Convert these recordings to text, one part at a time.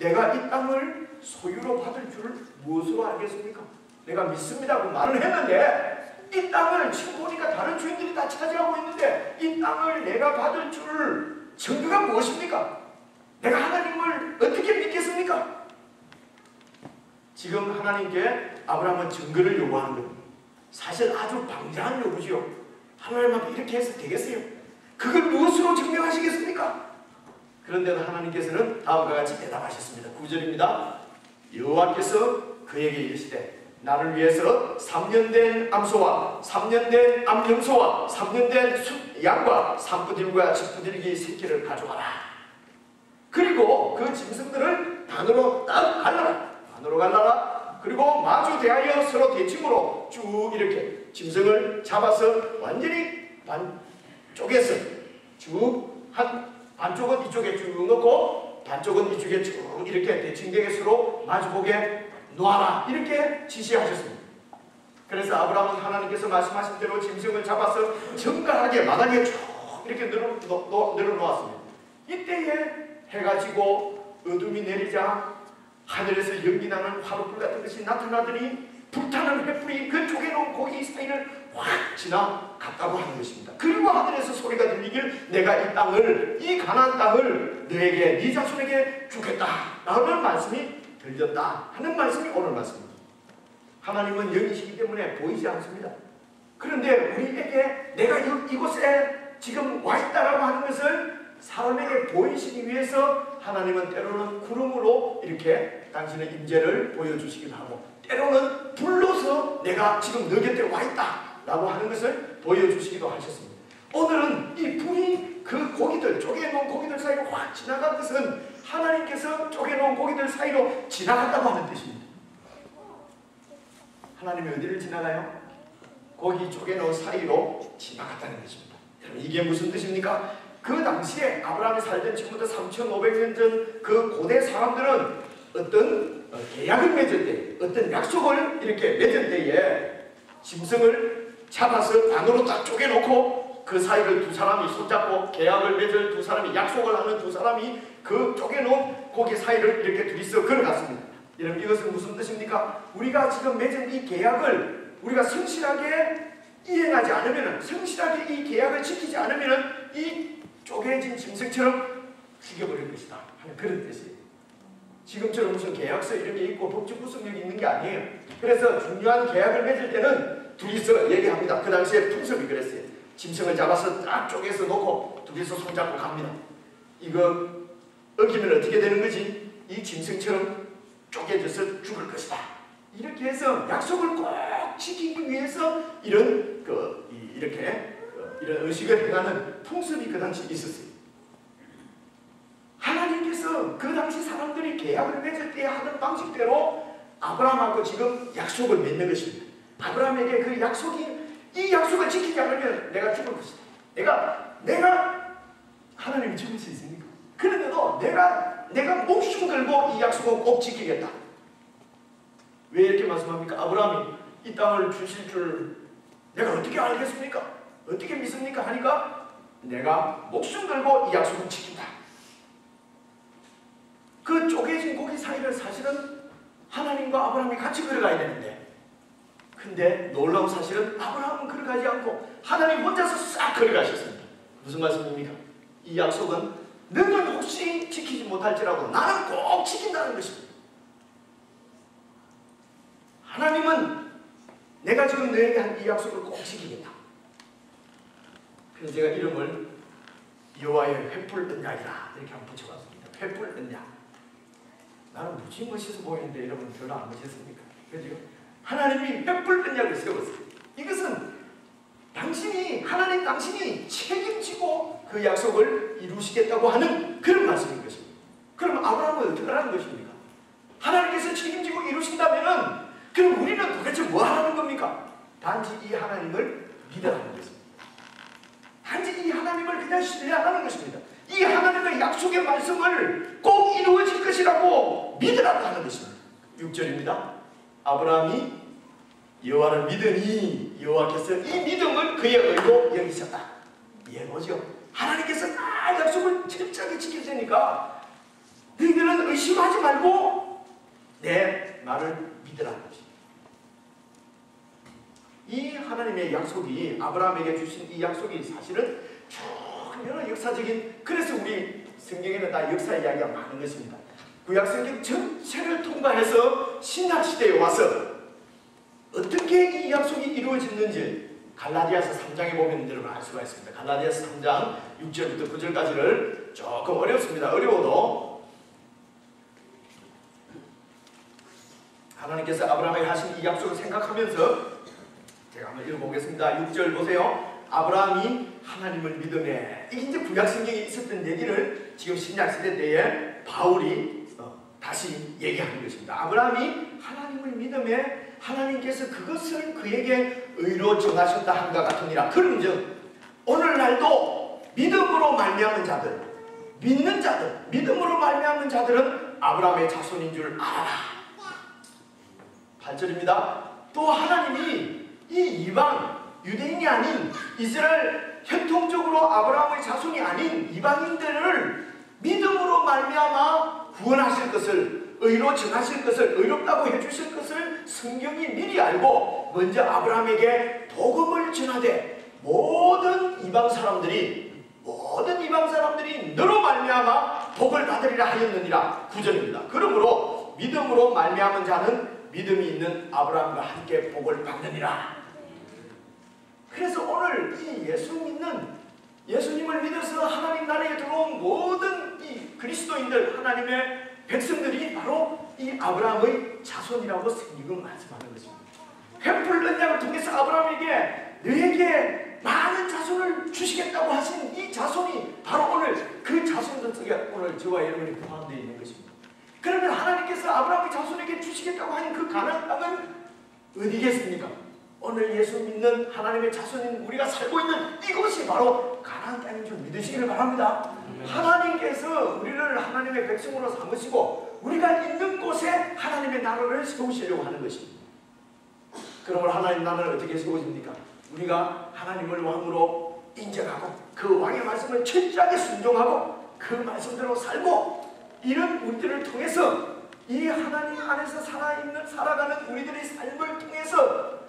내가 이 땅을 소유로 받을 줄 무엇으로 알겠습니까? 내가 믿습니다고 말을 했는데 이 땅을 지금 보니까 다른 주인들이 다 차지하고 있는데 이 땅을 내가 받을 줄 증거가 무엇입니까? 내가 하나님을 어떻게 믿겠습니까? 지금 하나님께 아브라함은 증거를 요구하는 겁니다. 사실 아주 방대한 요구지요. 하나님한테 이렇게 해서 되겠어요? 그걸 무엇으로 증명하시겠습니까? 그런데도 하나님께서는 다음과 같이 대답하셨습니다. 9절입니다. 여호와께서 그에게 이르시되 나를 위해서 3년 된 암소와 3년 된 암염소와 3년 된 양과 산부들과 집부들기 새끼를 가져와라. 그리고 그 짐승들을 단으로 딱 갈라라. 단으로 갈라라. 그리고 마주 대하여 서로 대칭으로 쭉 이렇게 짐승을 잡아서 완전히 반쪽에서 쭉 한 반쪽은 이쪽에 쭉 넣고 반쪽은 이쪽에 쭉 이렇게 대칭되게 서로 마주보게 놓아라. 이렇게 지시하셨습니다. 그래서 아브라함은 하나님께서 말씀하신 대로 짐승을 잡아서 정갈하게 마당에 쭉 이렇게 늘어놓았습니다. 이때에 해가 지고 어둠이 내리자 하늘에서 연기 나는 화롯불 같은 것이 나타나더니 불타는 횃불이 그 쪼개놓은 고기 사이를 확 지나갔다고 하는 것입니다. 그리고 하늘에서 소리가 들리길 내가 이 땅을, 이 가나안 땅을 너에게 네 자손에게 주겠다 라는 말씀이 들렸다 하는 말씀이 오늘 말씀입니다. 하나님은 영이시기 때문에 보이지 않습니다. 그런데 우리에게 내가 이곳에 지금 와 있다라고 하는 것을 사람에게 보이시기 위해서 하나님은 때로는 구름으로 이렇게 당신의 임재를 보여주시기도 하고 때로는 불로서 내가 지금 너 곁에 와 있다 라고 하는 것을 보여주시기도 하셨습니다. 오늘은 이 불이 그 고기들, 쪼개놓은 고기들 사이로 확 지나간 것은 하나님께서 쪼개놓은 고기들 사이로 지나갔다고 하는 뜻입니다. 하나님이 어디를 지나가요? 고기 쪼개놓은 사이로 지나갔다는 것입니다. 여러분 이게 무슨 뜻입니까? 그 당시에 아브라함이 살던 지금부터 3500년 전 그 고대 사람들은 어떤 계약을 맺을 때, 어떤 약속을 이렇게 맺을 때에 짐승을 잡아서 반으로 딱 쪼개놓고 그 사이를 두 사람이 손잡고 계약을 맺을 두 사람이, 약속을 하는 두 사람이 그 쪼개놓은 고기 사이를 이렇게 둘이서 걸어갔습니다. 여러분 이것은 무슨 뜻입니까? 우리가 지금 맺은 이 계약을 우리가 성실하게 이행하지 않으면, 성실하게 이 계약을 지키지 않으면 이 쪼개진 짐승처럼 죽여버릴 것이다 하는 그런 뜻이에요. 지금처럼 무슨 계약서 이런 게 있고 법적 구속력이 있는 게 아니에요. 그래서 중요한 계약을 맺을 때는 둘이서 얘기합니다. 그 당시에 풍습이 그랬어요. 짐승을 잡아서 딱 쪼개서 놓고 둘이서 손잡고 갑니다. 이거 어기면 어떻게 되는 거지? 이 짐승처럼 쪼개져서 죽을 것이다. 이렇게 해서 약속을 꼭 지키기 위해서 이런 이런 의식을 행하는 풍습이 그 당시 있었어요. 하나님께서 그 당시 사람들이 계약을 맺을 때 하던 방식대로 아브라함하고 지금 약속을 맺는 것입니다. 아브라함에게 그 약속이, 이 약속을 지키지 않으면 내가 죽을 것이다. 내가 하나님이 죽을 수 있습니까? 그런데도 내가 목숨 걸고 이 약속을 꼭 지키겠다. 왜 이렇게 말씀합니까? 아브라함이 이 땅을 주실 줄 내가 어떻게 알겠습니까? 어떻게 믿습니까? 하니까 내가 목숨 걸고 이 약속을 지킨다. 그 쪼개진 고기 사이를 사실은 하나님과 아브라함이 같이 걸어가야 되는데, 근데 놀라운 사실은 아브라함은 걸어가지 않고 하나님 혼자서 싹 걸어가셨습니다. 무슨 말씀입니까? 이 약속은 너는 혹시 지키지 못할지라도 나는 꼭 지킨다는 것입니다. 하나님은 내가 지금 너에게 한 이 약속을 꼭 지키겠다. 그래서 제가 이름을 여호와의 횃불 언약이라 이렇게 한번 붙여봤습니다. 횃불 언약. 나는 무지 멋있어 보이는데 여러분 별로 안 멋있습니까? 그죠? 하나님이 횃불 언약을 세웠어요. 이것은 당신이 책임지고 그 약속을 이루시겠다고 하는 그런 말씀인 것입니다. 그럼 아브라함은 어떻게 하는 것입니까? 하나님께서 책임지고 이루신다면은 그럼 우리는 도대체 뭐 하는 겁니까? 단지 이 하나님을 믿어하는 것입니다. 단지 이 하나님을 그냥 신뢰하는 것입니다. 이 하나님의 약속의 말씀을 꼭 이루어질 것이라고 믿으라고 하는 것입니다. 6절입니다. 아브라함이 여호와를 믿으니 여호와께서 이 믿음을 그의 의로 여기셨다. 이해 보죠? 하나님께서 다 약속을 철저하게 지키시니까 너희들은 의심하지 말고 내 말을 믿으라는 것입니다. 이 하나님의 약속이, 아브라함에게 주신 이 약속이 사실은 여러 역사적인, 그래서 우리 성경에는 다 역사 이야기가 많은 것입니다. 구약성경 전체를 통과해서 신약시대에 와서 어떻게 이 약속이 이루어졌는지 갈라디아서 3장에 보면 여러분 알 수가 있습니다. 갈라디아서 3장 6절부터 9절까지를 조금 어렵습니다. 어려워도 하나님께서 아브라함에게 하신 이 약속을 생각하면서 제가 한번 읽어보겠습니다. 6절 보세요. 아브라함이 하나님을 믿음에, 이게 이제 구약성경에 있었던 얘기를 지금 신약시대 때에 바울이 다시 얘기하는 것입니다. 아브라함이 하나님을 믿음에 하나님께서 그것을 그에게 의로 정하셨다 함과 같으니라. 그런즉 오늘날도 믿음으로 말미암은 자들, 믿는 자들, 믿음으로 말미암은 자들은 아브라함의 자손인 줄 알아라. 8절입니다. 또 하나님이 이 이방 유대인이 아닌 이스라엘 혈통적으로 아브라함의 자손이 아닌 이방인들을 믿음으로 말미암아 구원하실 것을, 의로 정하실 것을, 의롭다고 해주실 것을 성경이 미리 알고 먼저 아브라함에게 복음을 전하되 모든 이방 사람들이 너로 말미암아 복을 받으리라 하였느니라. 9절입니다. 그러므로 믿음으로 말미암은 자는 믿음이 있는 아브라함과 함께 복을 받느니라. 그래서 오늘 이 예수님을 믿어서 하나님 나라에 들어온 모든 이 그리스도인들, 하나님의 백성들이 바로 이 아브라함의 자손이라고 성경은 말씀하는 것입니다. 횃불 언약을 통해서 아브라함에게 너에게 많은 자손을 주시겠다고 하신 이 자손이 바로 오늘 그 자손들 속에 오늘 저와 여러분이 포함되어 있는 것입니다. 그러면 하나님께서 아브라함의 자손에게 주시겠다고 하는 그 가나안 땅은 어디겠습니까? 오늘 예수 믿는 하나님의 자손인 우리가 살고 있는 이곳이 바로 가나안 땅인 줄 믿으시기를 바랍니다. 하나님께서 우리를 하나님의 백성으로 삼으시고 우리가 있는 곳에 하나님의 나라를 세우시려고 하는 것입니다. 그러면 하나님 나라를 어떻게 세우십니까? 우리가 하나님을 왕으로 인정하고 그 왕의 말씀을 철저하게 순종하고 그 말씀대로 살고, 이런 우리들을 통해서 이 하나님 안에서 살아가는 우리들의 삶을 통해서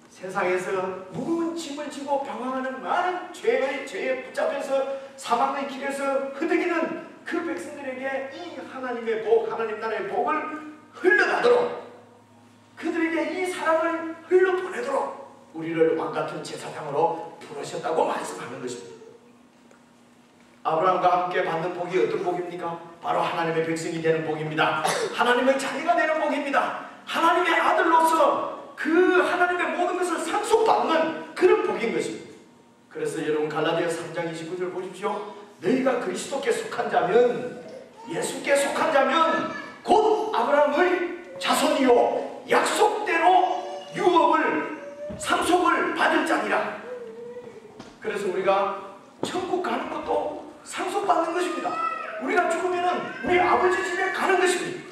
세상에서 무거운 짐을 지고 방황하는 많은 죄에 붙잡혀서 사망의 길에서 흐드기는 그 백성들에게 이 하나님의 복, 하나님 나라의 복을 흘러가도록, 그들에게 이 사랑을 흘러보내도록 우리를 왕같은 제사장으로 부르셨다고 말씀하는 것입니다. 아브라함과 함께 받는 복이 어떤 복입니까? 바로 하나님의 백성이 되는 복입니다. 하나님의 자녀가 되는 복입니다. 하나님의 아들로서 그 하나님의 모든 것을 상속받는 그런 복인 것입니다. 그래서 여러분 갈라디아서 3장 29절 보십시오. 너희가 그리스도께 속한 자면, 예수께 속한 자면 곧 아브라함의 자손이요 약속대로 유업을, 상속을 받을 자니라. 그래서 우리가 천국 가는 것도 상속받는 것입니다. 우리가 죽으면 우리 아버지 집에 가는 것입니다.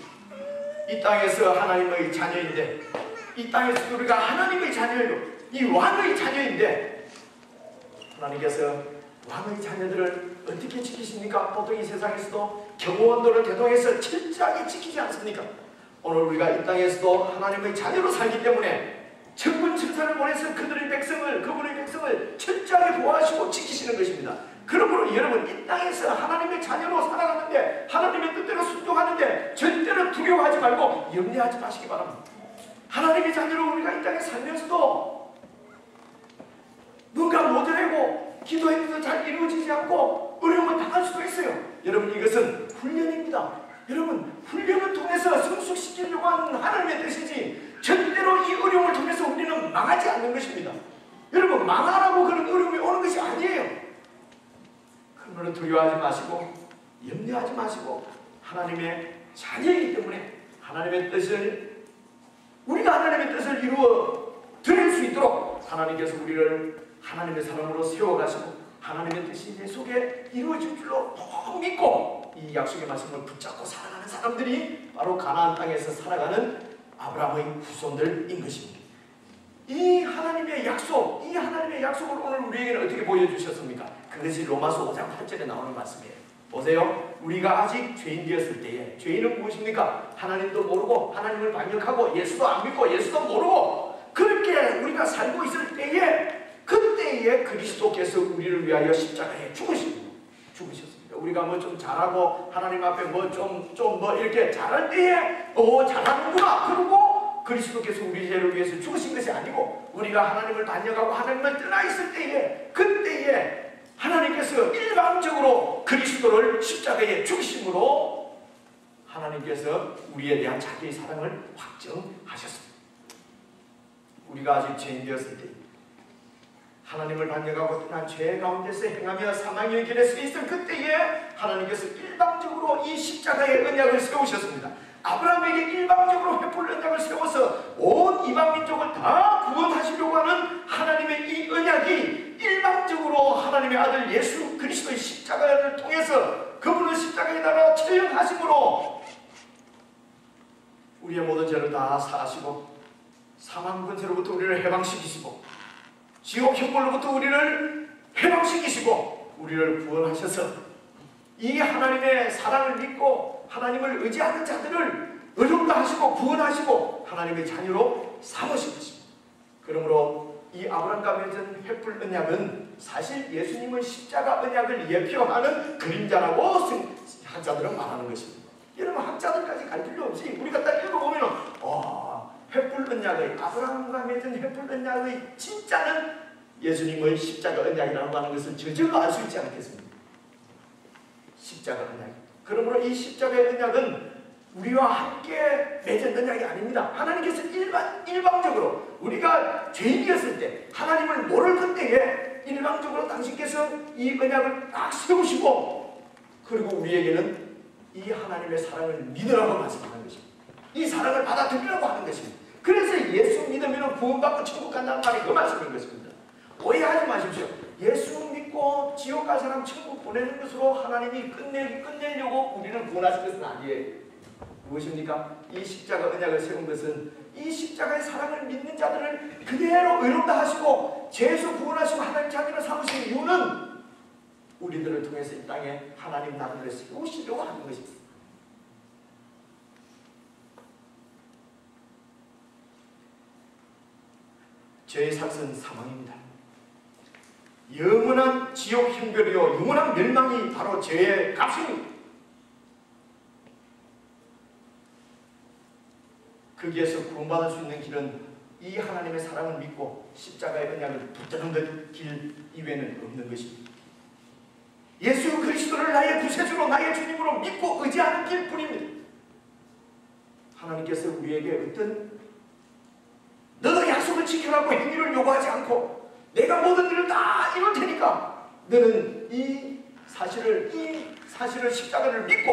이 땅에서 하나님의 자녀인데, 이 땅에서 우리가 하나님의 자녀이고 이 왕의 자녀인데, 하나님께서 왕의 자녀들을 어떻게 지키십니까? 보통 이 세상에서도 경호원도를 대동해서 철저하게 지키지 않습니까? 오늘 우리가 이 땅에서도 하나님의 자녀로 살기 때문에 천군 천사를 보내서 그분의 백성을 철저하게 보호하시고 지키시는 것입니다. 그러므로 여러분 이 땅에서 하나님의 자녀로 살아가는데, 하나님의 뜻대로 순종하는데 절대로 두려워하지 말고 염려하지 마시기 바랍니다. 하나님의 자녀로 우리가 이 땅에 살면서도 뭔가 못해내고 기도했는데도 잘 이루어지지 않고 어려움을 당할 수도 있어요. 여러분 이것은 훈련입니다. 여러분 훈련을 통해서 성숙시키려고 하는 하나님의 뜻이지 절대로 이 어려움을 통해서 우리는 망하지 않는 것입니다. 여러분 망하라고 그런 어려움이 오는 것이 아니에요. 그러므로 두려워하지 마시고 염려하지 마시고 하나님의 자녀이기 때문에 우리가 하나님의 뜻을 이루어 드릴 수 있도록 하나님께서 우리를 하나님의 사람으로 세워가시고 하나님의 뜻이 내 속에 이루어질 줄로 꼭 믿고 이 약속의 말씀을 붙잡고 살아가는 사람들이 바로 가나안 땅에서 살아가는 아브라함의 후손들인 것입니다. 이 하나님의 약속을 오늘 우리에게는 어떻게 보여주셨습니까? 그것이 로마서 5장 8절에 나오는 말씀이에요. 보세요. 우리가 아직 죄인 되었을 때에, 죄인은 무엇입니까? 하나님도 모르고 하나님을 반역하고 예수도 안 믿고 예수도 모르고 그렇게 우리가 살고 있을 때에, 그때에 그리스도께서 우리를 위하여 십자가에 죽으셨습니다. 우리가 뭐 좀 잘하고 하나님 앞에 뭐 좀 이렇게 잘할 때에 잘하는구나 그러고 그리스도께서 우리 죄를 위해서 죽으신 것이 아니고, 우리가 하나님을 반역하고 하나님을 떠나 있을 때에, 그때에 하나님께서 일방적으로 그리스도를 십자가에 죽으심으로 하나님께서 우리에 대한 자기의 사랑을 확정하셨습니다. 우리가 아직 죄인 되었을 때, 하나님을 반역하고 떠난 죄 가운데서 행하며 사망의 길에 서 있을 그때에 하나님께서 일방적으로 이 십자가의 언약을 세우셨습니다. 아브라함에게 일방적으로 횃불 언약을 세워서 온 이방 민족을 다 구원하시려고 하는 하나님의 이 언약이 일방적으로 하나님의 아들 예수 그리스도의 십자가를 통해서 그분을 십자가에다가 처형하심으로 우리의 모든 죄를 다 사하시고 사망 권세로부터 우리를 해방시키시고 지옥 형벌로부터 우리를 해방시키시고 우리를 구원하셔서 이 하나님의 사랑을 믿고 하나님을 의지하는 자들을 의롭다 하시고 구원하시고 하나님의 자녀로 삼으신 것입니다. 그러므로 이 아브라함과 맺은 횃불 언약은 사실 예수님의 십자가 언약을 예표하는 그림자라고 학자들은 말하는 것입니다. 여러분, 학자들까지 갈 필요 없이 우리가 딱 읽어보면 횃불 언약의, 아브라함과 맺은 횃불 언약의 진짜는 예수님의 십자가 언약이라고 하는 것을 저절로 알 수 있지 않겠습니까? 십자가 언약. 그러므로 이 십자가의 언약은 우리와 함께 맺은 언약이 아닙니다. 하나님께서 일방적으로 우리가 죄인이었을 때, 하나님을 모를 그때에 일방적으로 당신께서 이 언약을 딱 세우시고, 그리고 우리에게는 이 하나님의 사랑을 믿으라고 말씀하는 것입니다. 이 사랑을 받아들이라고 하는 것입니다. 그래서 예수 믿으면 구원받고 천국 간다는 말이 그 말씀인 것입니다. 오해하지 마십시오. 예수 믿고 지옥 갈 사람 천국 보내는 것으로 하나님이 끝내려고 우리를 구원하신 것은 아니에요. 무엇입니까? 이 십자가 언약을 세운 것은 이 십자가의 사랑을 믿는 자들을 그대로 의롭다 하시고 죄에서 구원하시고 하나님 자기를 삼으신 이유는 우리들을 통해서 이 땅에 하나님 나라를 세우시려고 하는 것입니다. 죄의 삭은 사망입니다. 영원한 지옥 형벌이요 영원한 멸망이 바로 죄의 값입니다. 거기에서 구원받을 수 있는 길은 이 하나님의 사랑을 믿고 십자가의 언약을 붙드는 길 이외에는 없는 것입니다. 예수 그리스도를 나의 구세주로 나의 주님으로 믿고 의지하는 길뿐입니다. 하나님께서 우리에게 어떤 너도 약속을 지켜라고 행위를 요구하지 않고 내가 모든 일을 다 이룰 테니까 너는 이 사실을 십자가를 믿고